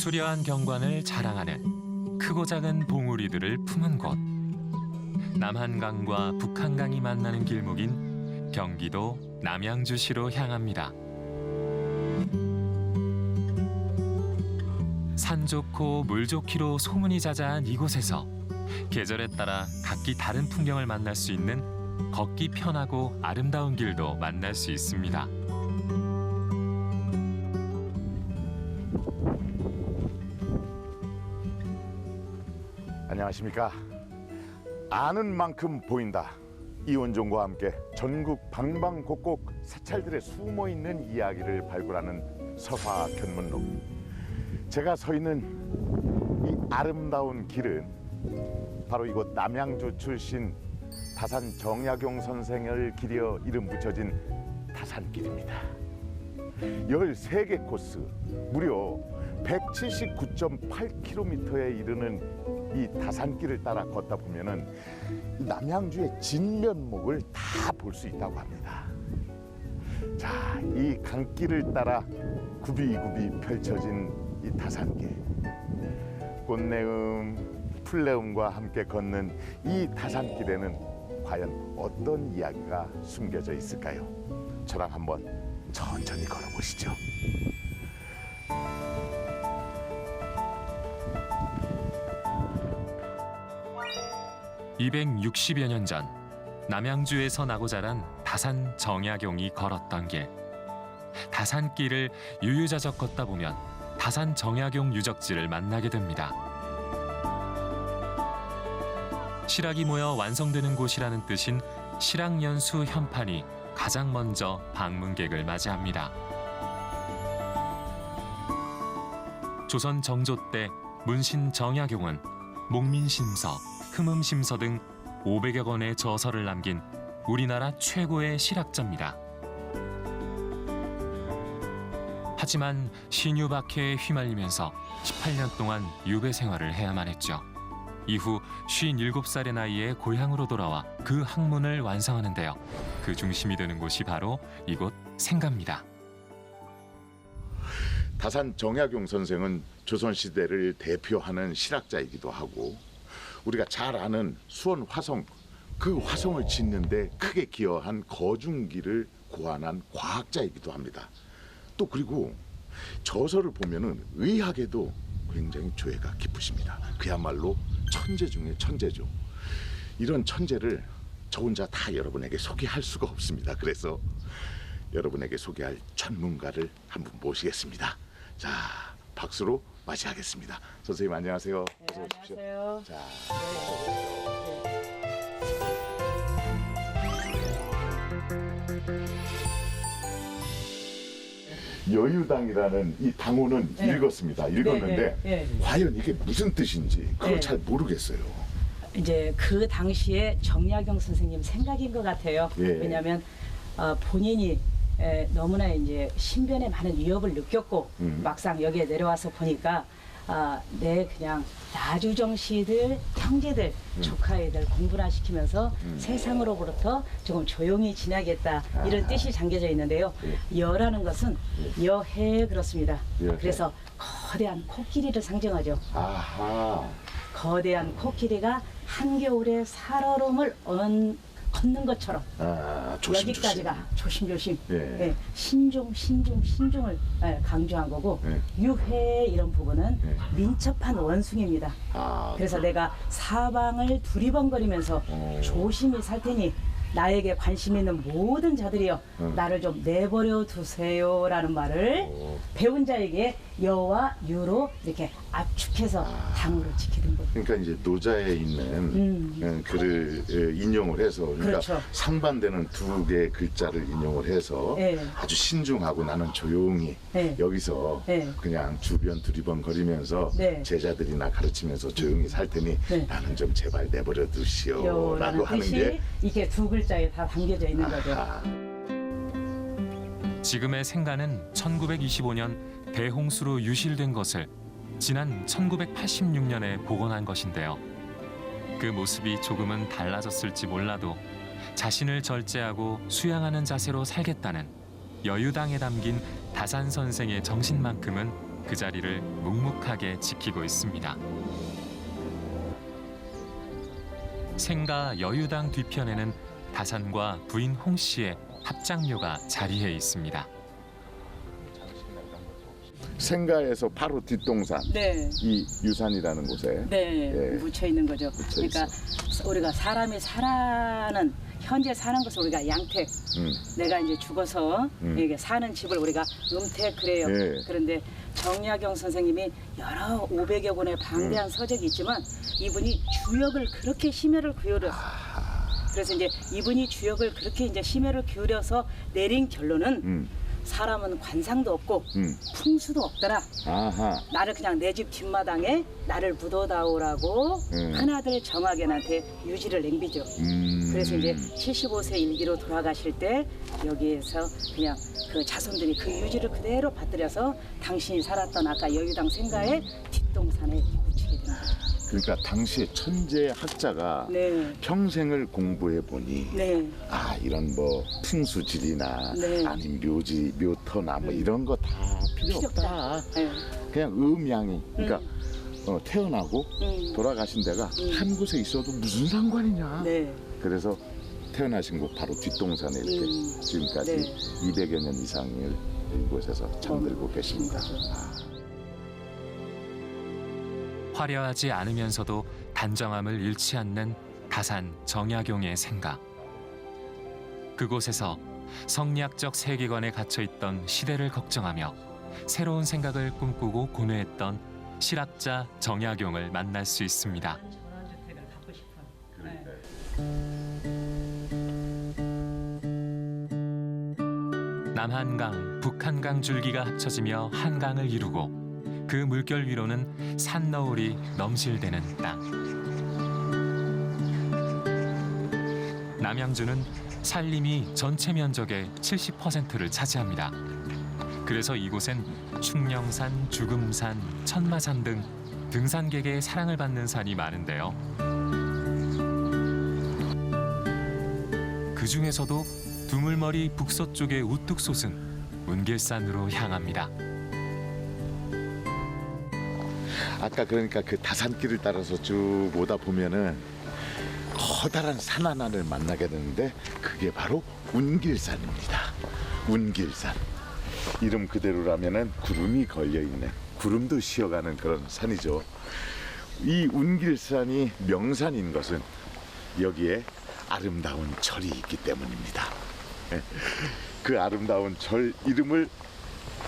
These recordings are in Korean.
수려한 경관을 자랑하는 크고 작은 봉우리들을 품은 곳. 남한강과 북한강이 만나는 길목인 경기도 남양주시로 향합니다. 산 좋고 물 좋기로 소문이 자자한 이곳에서 계절에 따라 각기 다른 풍경을 만날 수 있는 걷기 편하고 아름다운 길도 만날 수 있습니다. 안녕하십니까. 아는 만큼 보인다. 이원종과 함께 전국 방방곡곡 사찰들의 숨어있는 이야기를 발굴하는 서화 견문록. 제가 서 있는 이 아름다운 길은 바로 이곳 남양주 출신 다산 정약용 선생을 기려 이름 붙여진 다산길입니다. 13개 코스, 무려 179.8km에 이르는 이 다산길을 따라 걷다 보면은 남양주의 진면목을 다 볼 수 있다고 합니다. 자, 이 강길을 따라 굽이굽이 펼쳐진 이 다산길. 꽃내음, 풀내음과 함께 걷는 이 다산길에는 과연 어떤 이야기가 숨겨져 있을까요? 저랑 한번 천천히 걸어보시죠. (260여 년) 전 남양주에서 나고 자란 다산 정약용이 걸었던 길. 다산길을 유유자적 걷다 보면 다산 정약용 유적지를 만나게 됩니다. 실학이 모여 완성되는 곳이라는 뜻인 실학연수 현판이 가장 먼저 방문객을 맞이합니다. 조선 정조 때 문신 정약용은 목민심서, 흠음심서 등 500여 권의 저서를 남긴 우리나라 최고의 실학자입니다. 하지만 신유박해에 휘말리면서 18년 동안 유배 생활을 해야만 했죠. 이후 57살의 나이에 고향으로 돌아와 그 학문을 완성하는데요. 그 중심이 되는 곳이 바로 이곳 생가입니다. 다산 정약용 선생은 조선시대를 대표하는 실학자이기도 하고 우리가 잘 아는 수원 화성, 그 화성을 짓는데 크게 기여한 거중기를 고안한 과학자이기도 합니다. 또 그리고 저서를 보면은 의학에도 굉장히 조예가 깊으십니다. 그야말로 천재 중에 천재죠. 이런 천재를 저 혼자 다 여러분에게 소개할 수가 없습니다. 그래서 여러분에게 소개할 전문가를 한분 모시겠습니다. 자, 박수로 맞이하겠습니다. 선생님 안녕하세요. 네, 어서 오십시오. 안녕하세요. 자, 여유당이라는 이 당호는 네. 읽었는데 네. 과연 이게 무슨 뜻인지 그걸 네. 잘 모르겠어요. 이제 그 당시에 정약용 선생님 생각인 것 같아요. 예. 왜냐하면 본인이 너무나 이제 신변에 많은 위협을 느꼈고 막상 여기에 내려와서 보니까 내 그냥 나주정씨들, 형제들, 조카애들 공부나 시키면서 세상으로부터 조금 조용히 지내겠다 이런 뜻이 담겨져 있는데요. 여라는 것은 여해 그렇습니다. 여해. 그래서 거대한 코끼리를 상징하죠. 아하. 거대한 코끼리가 한겨울에 살얼음을 걷는 것처럼 여기까지가 조심조심 예. 신중을 강조한 거고 예. 유해 이런 부분은 예. 민첩한 원숭이입니다. 그래서 내가 사방을 두리번거리면서 조심히 살 테니 나에게 관심 있는 모든 자들이여 나를 좀 내버려 두세요라는 말을 배운 자에게 여와 유로 이렇게 압축해서 당으로 지키는 거죠. 그러니까 이제 노자에 있는 글을 인용을 해서 그러니까 그렇죠. 상반되는 두 개의 글자를 인용을 해서 네. 아주 신중하고 나는 조용히 네. 여기서 네. 그냥 주변 두리번거리면서 네. 제자들이나 가르치면서 조용히 살 테니 네. 나는 좀 제발 내버려 두시오라고 라는 하는 뜻이 게 이게 두 글자에 다 담겨져 있는 거죠. 아하. 지금의 생가는 1925년 대홍수로 유실된 것을 지난 1986년에 복원한 것인데요. 그 모습이 조금은 달라졌을지 몰라도 자신을 절제하고 수양하는 자세로 살겠다는 여유당에 담긴 다산 선생의 정신만큼은 그 자리를 묵묵하게 지키고 있습니다. 생가 여유당 뒤편에는 다산과 부인 홍 씨의 합장묘가 자리해 있습니다. 생가에서 바로 뒷동산, 네. 이 유산이라는 곳에 네, 예. 묻혀 있는 거죠. 묻혀 그러니까 우리가 사람이 살아는 현재 사는 것을 우리가 양택, 내가 이제 죽어서 이게 사는 집을 우리가 음택 그래요. 예. 그런데 정약용 선생님이 여러 500여 권의 방대한 서적이 있지만 이분이 주역을 그렇게 심혈을 기울여 그래서 이제 이분이 주역을 그렇게 이제 심혈을 기울여서 내린 결론은 사람은 관상도 없고 풍수도 없더라. 아하. 나를 그냥 내 집 뒷마당에 나를 묻어다오라고 큰아들 정학연한테 유지를 냉비죠. 그래서 이제 75세 일기로 돌아가실 때 여기에서 그냥 그 자손들이 그 유지를 그대로 받들여서 당신이 살았던 아까 여유당 생가의 뒷동산에 묻히게 되는 거죠. 그러니까 당시에 천재 학자가 네. 평생을 공부해 보니 네. 아 이런 뭐 풍수지리나 네. 아니면 묘지 묘터나 뭐 이런 거 다 필요 없다. 네. 그냥 음양이 그러니까 태어나고 돌아가신 데가 한 곳에 있어도 무슨 상관이냐. 네. 그래서 태어나신 곳 바로 뒷동산에 이렇게 지금까지 네. 200여 년 이상을 이곳에서 잠들고 계십니다. 화려하지 않으면서도 단정함을 잃지 않는 다산 정약용의 생가. 그곳에서 성리학적 세계관에 갇혀있던 시대를 걱정하며 새로운 생각을 꿈꾸고 고뇌했던 실학자 정약용을 만날 수 있습니다. 남한강, 북한강 줄기가 합쳐지며 한강을 이루고 그 물결 위로는 산너울이 넘실대는 땅. 남양주는 산림이 전체 면적의 70%를 차지합니다. 그래서 이곳엔 충령산, 주금산, 천마산 등 등산객의 사랑을 받는 산이 많은데요. 그 중에서도 두물머리 북서쪽에 우뚝 솟은 운길산으로 향합니다. 아까 그러니까 그 다산길을 따라서 쭉 오다 보면은 커다란 산 하나를 만나게 되는데 그게 바로 운길산입니다. 운길산. 이름 그대로라면은 구름이 걸려 있는 구름도 쉬어가는 그런 산이죠. 이 운길산이 명산인 것은 여기에 아름다운 절이 있기 때문입니다. 그 아름다운 절 이름을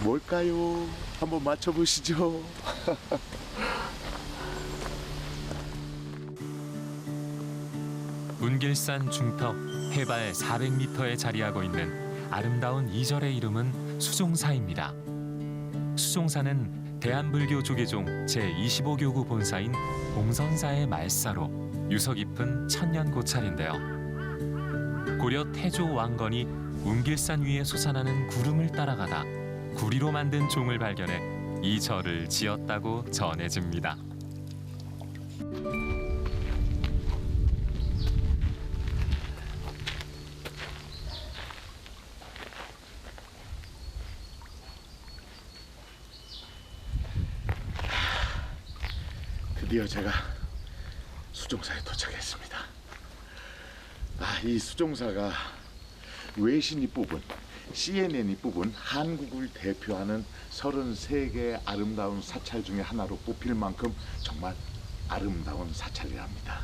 뭘까요? 한번 맞춰보시죠. 운길산 중턱 해발 400m에 자리하고 있는 아름다운 이 절의 이름은 수종사입니다. 수종사는 대한불교 조계종 제25교구 본사인 봉선사의 말사로 유서 깊은 천년 고찰인데요. 고려 태조 왕건이 운길산 위에 솟아나는 구름을 따라가다 구리로 만든 종을 발견해 이 절을 지었다고 전해집니다. 드디어 제가 수종사에 도착했습니다. 이 수종사가 외신이 뽑은 CNN이 뽑은 한국을 대표하는 33개의 아름다운 사찰 중에 하나로 뽑힐 만큼 정말 아름다운 사찰이랍니다.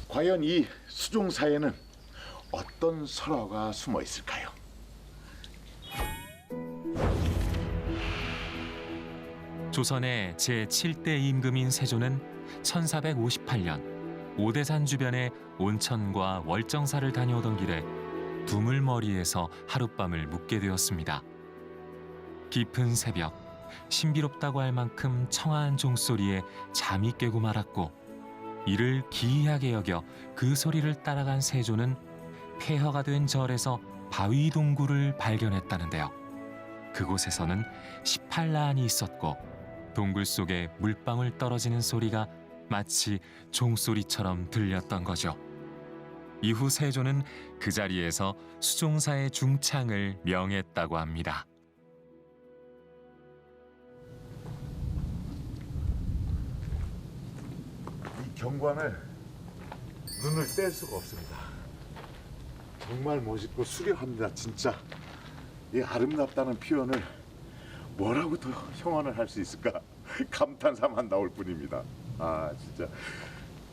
과연 이 수종사에는 어떤 설화가 숨어 있을까요? 조선의 제7대 임금인 세조는 1458년 오대산 주변의 온천과 월정사를 다녀오던 길에 두물머리에서 하룻밤을 묵게 되었습니다. 깊은 새벽, 신비롭다고 할 만큼 청아한 종소리에 잠이 깨고 말았고 이를 기이하게 여겨 그 소리를 따라간 세조는 폐허가 된 절에서 바위 동굴을 발견했다는데요. 그곳에서는 18라안이 있었고 동굴 속에 물방울 떨어지는 소리가 마치 종소리처럼 들렸던 거죠. 이후 세조는 그 자리에서 수종사의 중창을 명했다고 합니다. 경관을 눈을 뗄 수가 없습니다. 정말 멋있고 수려합니다. 진짜 이 아름답다는 표현을 뭐라고 더 형언을 할 수 있을까 감탄사만 나올 뿐입니다. 아 진짜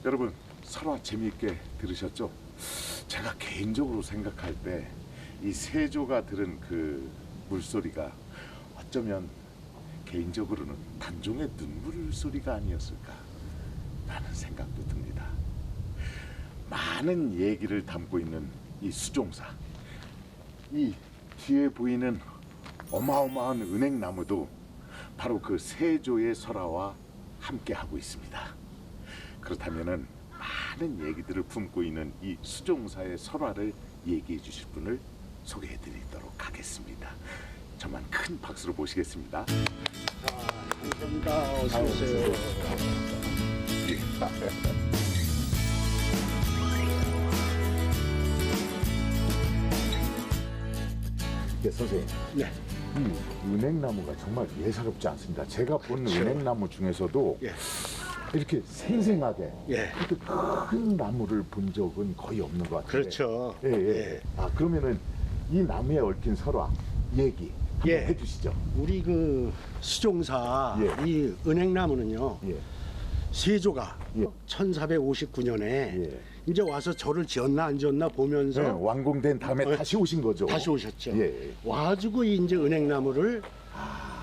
여러분 설화 재미있게 들으셨죠? 제가 개인적으로 생각할 때 이 세조가 들은 그 물소리가 어쩌면 개인적으로는 단종의 눈물 소리가 아니었을까 라는 생각도 듭니다. 많은 얘기를 담고 있는 이 수종사, 이 뒤에 보이는 어마어마한 은행나무도 바로 그 세조의 설화와 함께 하고 있습니다. 그렇다면은 많은 얘기들을 품고 있는 이 수종사의 설화를 얘기해 주실 분을 소개해 드리도록 하겠습니다. 저만 큰 박수로 모시겠습니다. 감사합니다. 어서 오세요. 네, 선생님. 네. 이 은행나무가 정말 예사롭지 않습니다. 제가 본 그렇죠. 은행나무 중에서도 예. 이렇게 생생하게 예. 이렇게 큰 나무를 본 적은 거의 없는 것 같아요. 그렇죠. 예, 예. 예. 아 그러면은 이 나무에 얽힌 설화 얘기 한번 예. 해주시죠. 우리 그 수종사 예. 이 은행나무는요. 예. 세조가 예. 1459년에 예. 이제 와서 절을 지었나 안 지었나 보면서 네, 완공된 다음에 어, 다시 오신 거죠. 다시 오셨죠. 예. 와가지고 이제 은행나무를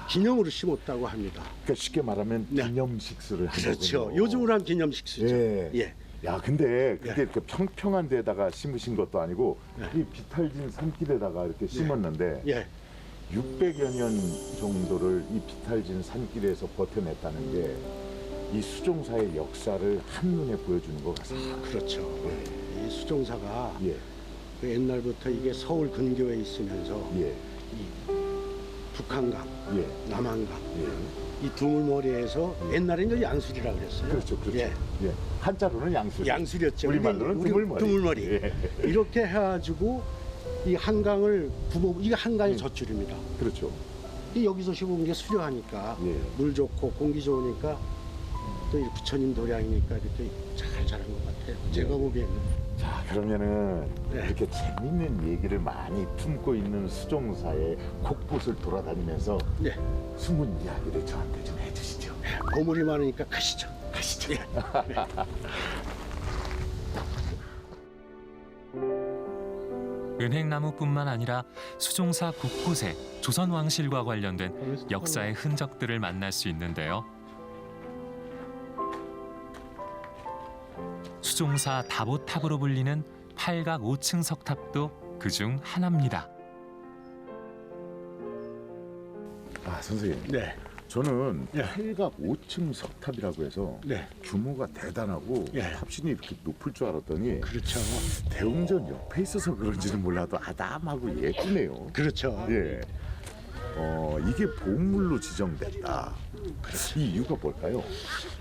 기념으로 심었다고 합니다. 그러니까 쉽게 말하면 네. 기념식수를 한 그렇죠. 거군요. 요즘으로 한 기념식수죠. 예. 예. 야, 근데 그게 예. 이렇게 평평한 데다가 심으신 것도 아니고 예. 이 비탈진 산길에다가 이렇게 심었는데 예. 600여 년 정도를 이 비탈진 산길에서 버텨냈다는 게 이 수종사의 역사를 한눈에 보여주는 것 같습니다. 그렇죠. 이 수종사가 예, 그 옛날부터 이게 서울 근교에 있으면서 예, 이 북한강, 예, 남한강 예. 이 두물머리에서 옛날에는 음. 양수리라 그랬어요. 그렇죠, 그렇죠. 예. 예. 한자로는 양수리. 양수리였죠. 우리말로는 우리 두물머리. 두물머리. 예. 이렇게 해가지고 이 한강을 이게 한강의 젖줄입니다. 그렇죠. 이 여기서 시골 게 수려하니까 예. 물 좋고 공기 좋으니까 또 이 부처님 도량이니까 이렇게 잘 자란 것 같아요. 제가 보기에는. 자, 그러면은 네. 이렇게 재밌는 얘기를 많이 품고 있는 수종사의 곳곳을 돌아다니면서 네. 숨은 이야기를 저한테 좀 해주시죠. 보물이 많으니까 가시죠. 가시죠. 은행나무뿐만 아니라 수종사 곳곳에 조선 왕실과 관련된 역사의 흔적들을 만날 수 있는데요. 수종사 다보탑으로 불리는 팔각 5층 석탑도 그중 하나입니다. 아, 선생님. 네. 저는 예. 팔각 5층 석탑이라고 해서 네. 규모가 대단하고 예. 탑신이 이렇게 높을 줄 알았더니 그렇죠. 대웅전 옆에 있어서 그런지는 몰라도 아담하고 예쁘네요. 그렇죠. 예. 이게 보물로 지정됐다. 이 이유가 뭘까요?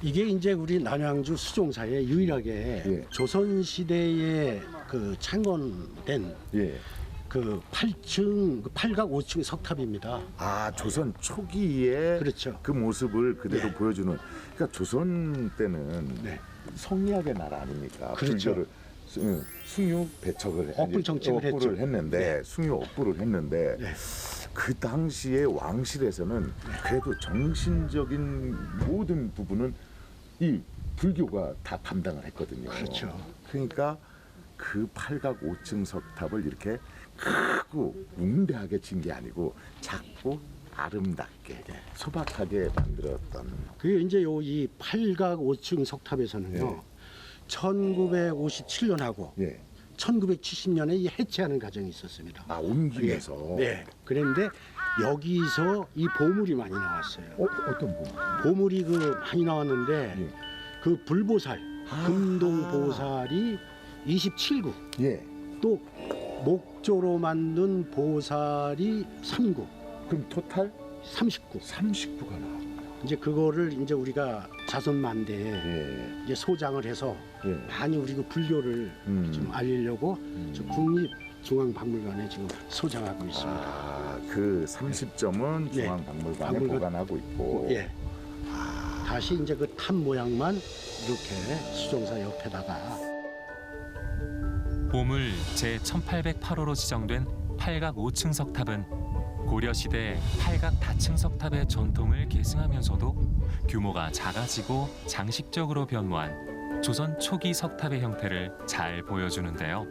이게 이제 우리 남양주 수종사에 유일하게 예. 조선 시대에 그 창건된 예. 그 8층, 그 8각 5층 석탑입니다. 아, 조선 초기에 그렇죠. 그 모습을 그대로 네. 보여주는. 그러니까 조선 때는 네. 성리학의 나라 아닙니까? 그렇죠. 불교를 숭유 배척을 억불 정책을 억불을 했죠. 했는데 네. 숭유 억불을 했는데 네. 그 당시에 왕실에서는 그래도 정신적인 모든 부분은 이 불교가 다 담당을 했거든요. 그렇죠. 그러니까 그 팔각 5층 석탑을 이렇게 크고 웅대하게 친 게 아니고 작고 아름답게 소박하게 만들었던. 그게 이제 요 이 8각 5층 석탑에서는요. 예. 1957년하고 예. 1970년에 이 해체하는 과정이 있었습니다. 아, 옮기면서. 네. 그런데 여기서 이 보물이 많이 나왔어요. 어떤 부분? 보물이 그 많이 나왔는데 예. 그 불보살, 아. 금동보살이 27구, 예. 또 목조로 만든 보살이 3구, 그럼 토탈 39. 39가 나와. 이제 그거를 이제 우리가 자손 만대에 예. 이제 소장을 해서 예. 많이 우리 그 불교를 좀 알리려고 저 국립중앙박물관에 지금 소장하고 있습니다. 아, 그 30점은 예. 중앙박물관에 박물관. 보관하고 있고. 예. 다시 이제 그 탑 모양만 이렇게 수종사 옆에다가 보물 제1808호로 지정된 팔각 5층 석탑은 고려시대 팔각 다층 석탑의 전통을 계승하면서도 규모가 작아지고 장식적으로 변모한 조선 초기 석탑의 형태를 잘 보여주는데요.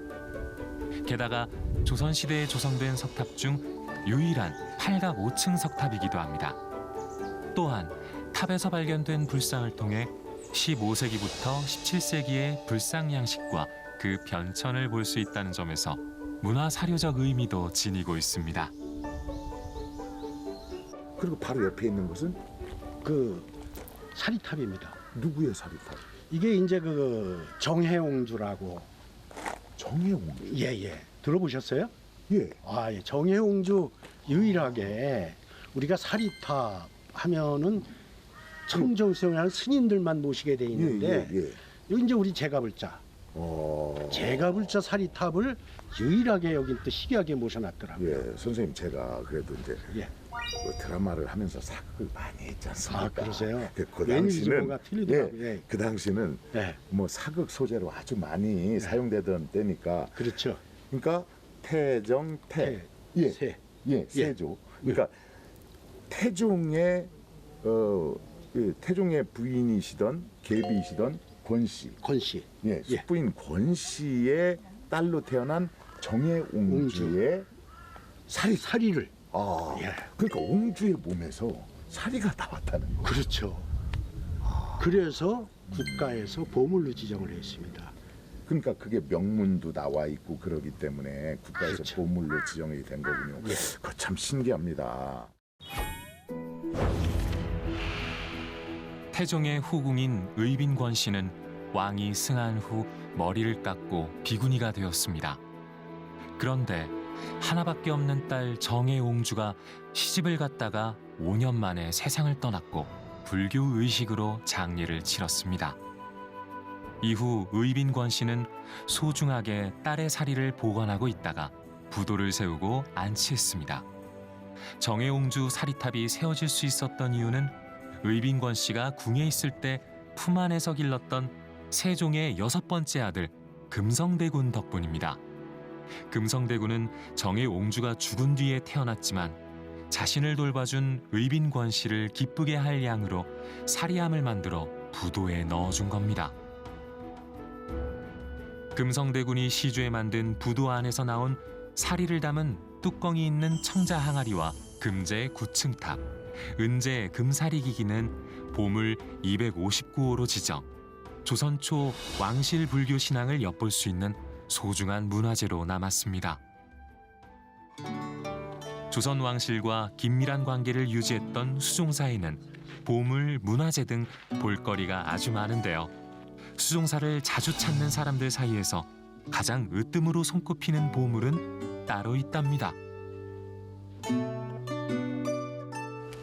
게다가 조선시대에 조성된 석탑 중 유일한 팔각 5층 석탑이기도 합니다. 또한 탑에서 발견된 불상을 통해 15세기부터 17세기의 불상 양식과 그 변천을 볼 수 있다는 점에서 문화사료적 의미도 지니고 있습니다. 그리고 바로 옆에 있는 것은 그 사리탑입니다. 누구의 사리탑? 이게 이제 그 정해옹주라고. 정해옹주. 예예. 들어보셨어요? 예. 아, 예. 정해옹주 유일하게 우리가 사리탑 하면은 청정수영하는 스님들만 모시게 돼 있는데 예. 여기 이제 우리 제가불자 제가불자 사리탑을 유일하게 여기 또 희귀하게 모셔놨더라고요. 예, 선생님 제가 그래도 이제 예. 뭐 드라마를 하면서 사극을 많이 했지 않습니까? 아, 그러세요? 그 왠지 당시는 뭔가 틀리더라고요. 예. 그 당시는 네, 뭐 사극 소재로 아주 많이 사용되던 때니까 그렇죠. 그러니까 태정 태 예, 세. 예, 세조. 그러니까 태종의 태종의 부인이시던 계비이시던 권씨, 권씨. 예, 숙부인 권씨의 딸로 태어난 정해옹주의 사리를. 아, 예. 그러니까 옹주의 몸에서 사리가 나왔다는 거예요. 그렇죠. 그래서 국가에서 보물로 지정을 했습니다. 그러니까 그게 명문도 나와 있고 그러기 때문에 국가에서 그렇죠. 보물로 지정이 된 거군요. 예. 그거 참 신기합니다. 태종의 후궁인 의빈권 씨는 왕이 승한 후 머리를 깎고 비구니가 되었습니다. 그런데 하나밖에 없는 딸 정해옹주가 시집을 갔다가 5년 만에 세상을 떠났고 불교 의식으로 장례를 치렀습니다. 이후 의빈권 씨는 소중하게 딸의 사리를 보관하고 있다가 부도를 세우고 안치했습니다. 정해옹주 사리탑이 세워질 수 있었던 이유는 의빈권 씨가 궁에 있을 때 품 안에서 길렀던 세종의 6번째 아들 금성대군 덕분입니다. 금성대군은 정해옹주가 죽은 뒤에 태어났지만 자신을 돌봐준 의빈권 씨를 기쁘게 할 양으로 사리함을 만들어 부도에 넣어준 겁니다. 금성대군이 시주에 만든 부도 안에서 나온 사리를 담은 뚜껑이 있는 청자 항아리와 금제 9층탑, 은제 금사리 기기는 보물 259호로 지정, 조선 초 왕실 불교 신앙을 엿볼 수 있는 소중한 문화재로 남았습니다. 조선 왕실과 긴밀한 관계를 유지했던 수종사에는 보물, 문화재 등 볼거리가 아주 많은데요. 수종사를 자주 찾는 사람들 사이에서 가장 으뜸으로 손꼽히는 보물은 따로 있답니다.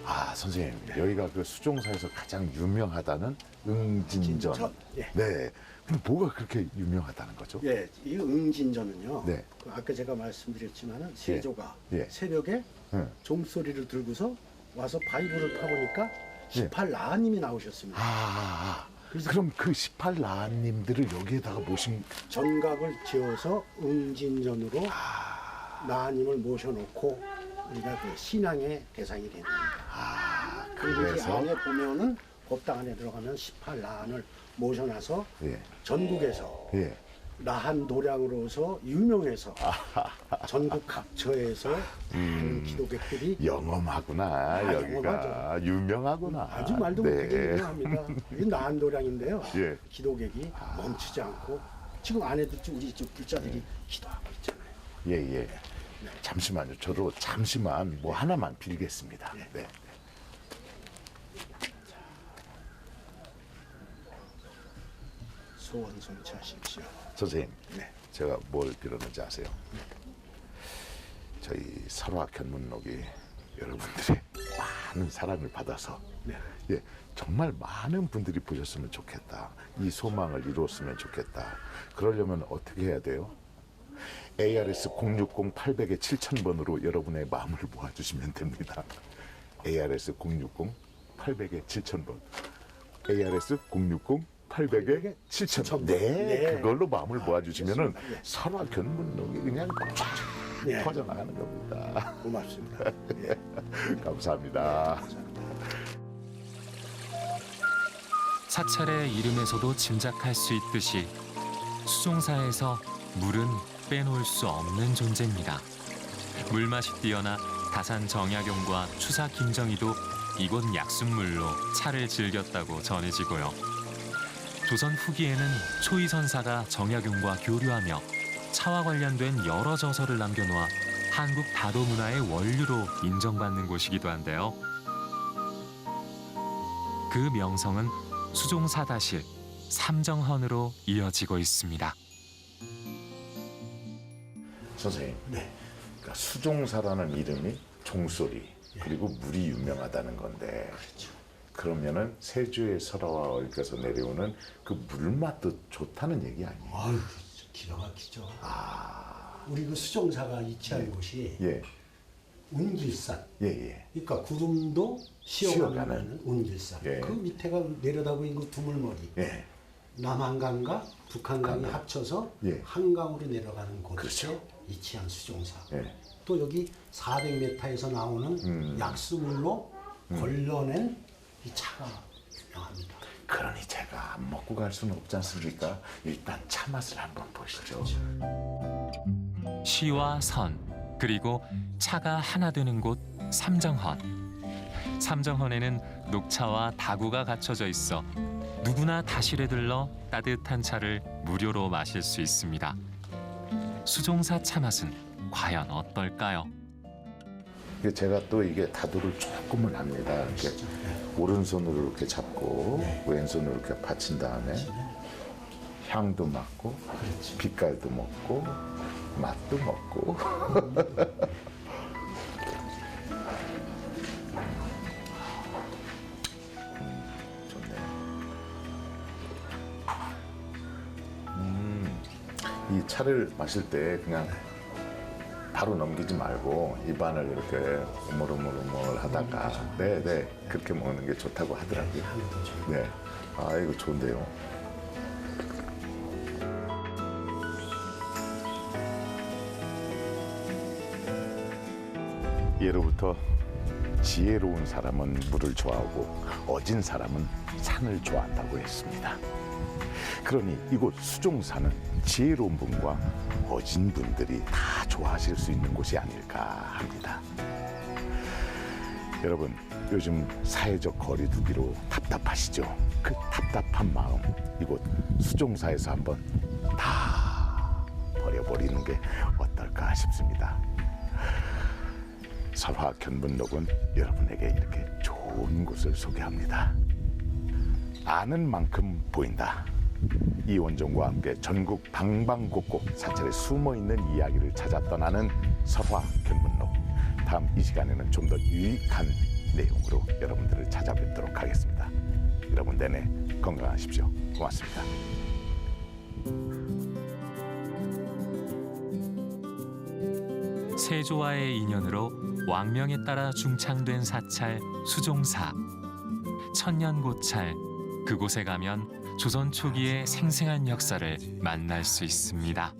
아, 선생님, 여기가 그 수종사에서 가장 유명하다는 응진전. 진천. 예. 네. 근데 뭐가 그렇게 유명하다는 거죠? 예, 이 응진전은요. 네. 그 아까 제가 말씀드렸지만은 세조가 예. 새벽에 네. 종소리를 들고서 와서 바이블을 파보니까 18라님이 나오셨습니다. 그래서 그럼 그 18라님들을 여기에다가 모신 전각을 지어서 응진전으로 라님을 모셔놓고 우리가 그 신앙의 대상이 되는 겁니다. 그리고 이 그래서 안에 보면은 법당 안에 들어가면 18라한을 모셔놔서 예. 전국에서 예. 라한 도량으로서 유명해서 전국 각처에서 많은 기독교들이 영험하구나. 여기가 영험하죠. 유명하구나. 아주 말도 못하게 네. 유명합니다. 이 라한 도량인데요. 예. 기독객이 멈추지 않고 지금 안에도 우리 이쪽 불자들이 기도하고 있잖아요. 예, 예. 잠시만요. 저도 잠시만 뭐 하나만 빌겠습니다. 네. 소원 성취하십시오. 선생님, 네. 제가 뭘 빌었는지 아세요? 저희 설화 견문록이 여러분들의 많은 사랑을 받아서 네. 예, 정말 많은 분들이 보셨으면 좋겠다. 이 소망을 이루었으면 좋겠다. 그러려면 어떻게 해야 돼요? ARS 060-800에 7000번으로 여러분의 마음을 모아주시면 됩니다. ARS 060-800에 7000번. ARS 060 800에 7,000. 네, 네. 그걸로 마음을 모아주시면은 좋습니다. 네. 설화 견문록이 그냥 쫙 네. 퍼져나가는 겁니다. 고맙습니다. 예. 감사합니다. 사찰의 이름에서도 짐작할 수 있듯이 수종사에서 물은 빼놓을 수 없는 존재입니다. 물맛이 뛰어나 다산 정약용과 추사 김정희도 이곳 약순물로 차를 즐겼다고 전해지고요. 조선 후기에는 초이선사가 정약용과 교류하며 차와 관련된 여러 저서를 남겨놓아 한국 다도 문화의 원류로 인정받는 곳이기도 한데요. 그 명성은 수종사다실 삼정헌으로 이어지고 있습니다. 선생님, 네. 그러니까 수종사라는 이름이 종소리 그리고 물이 유명하다는 건데 그러면은 세조의 설화와 얽혀서 내려오는 그 물맛도 좋다는 얘기 아니에요? 아유, 기가 막히죠. 우리 그 수종사가 위치한 곳이 예, 운길산. 예. 그러니까 구름도 쉬어가는. 쉬어가는 운길산. 예. 그 밑에가 내려다 보이는 그 두물머리. 예. 남한강과 북한강이 합쳐서 예. 한강으로 내려가는 곳에 그렇죠. 위치한 수종사. 예. 또 여기 400m에서 나오는 약수물로 걸러낸 이 차가 유명합니다. 그러니 제가 안 먹고 갈 수는 없지 않습니까? 일단 차 맛을 한번 보시죠. 시와 선 그리고 차가 하나 되는 곳 삼정헌. 삼정헌에는 녹차와 다구가 갖춰져 있어 누구나 다실에 들러 따뜻한 차를 무료로 마실 수 있습니다. 수종사 차 맛은 과연 어떨까요? 제가 또 이게 다도를 조금은 합니다. 이렇게 오른손으로 이렇게 잡고 왼손으로 이렇게 받친 다음에 향도 맡고 빛깔도 먹고 맛도 먹고 좋네요. 이 차를 마실 때 그냥 바로 넘기지 말고 입안을 이렇게 오물오물 하다가 네 그렇게 먹는 게 좋다고 하더라고요. 네, 아 이거 좋은데요. 예로부터 지혜로운 사람은 물을 좋아하고 어진 사람은 산을 좋아한다고 했습니다. 그러니 이곳 수종사는 지혜로운 분과 어진 분들이 다 좋아하실 수 있는 곳이 아닐까 합니다. 여러분, 요즘 사회적 거리두기로 답답하시죠? 그 답답한 마음 이곳 수종사에서 한번 다 버려버리는 게 어떨까 싶습니다. 설화 견문록은 여러분에게 이렇게 좋은 곳을 소개합니다. 아는 만큼 보인다. 이 원종과 함께 전국 방방곡곡 사찰에 숨어있는 이야기를 찾아 떠나는 설화 견문록. 다음 이 시간에는 좀 더 유익한 내용으로 여러분들을 찾아뵙도록 하겠습니다. 여러분 내내 건강하십시오. 고맙습니다. 세조와의 인연으로 왕명에 따라 중창된 사찰 수종사. 천년고찰, 그곳에 가면 조선 초기의 생생한 역사를 만날 수 있습니다.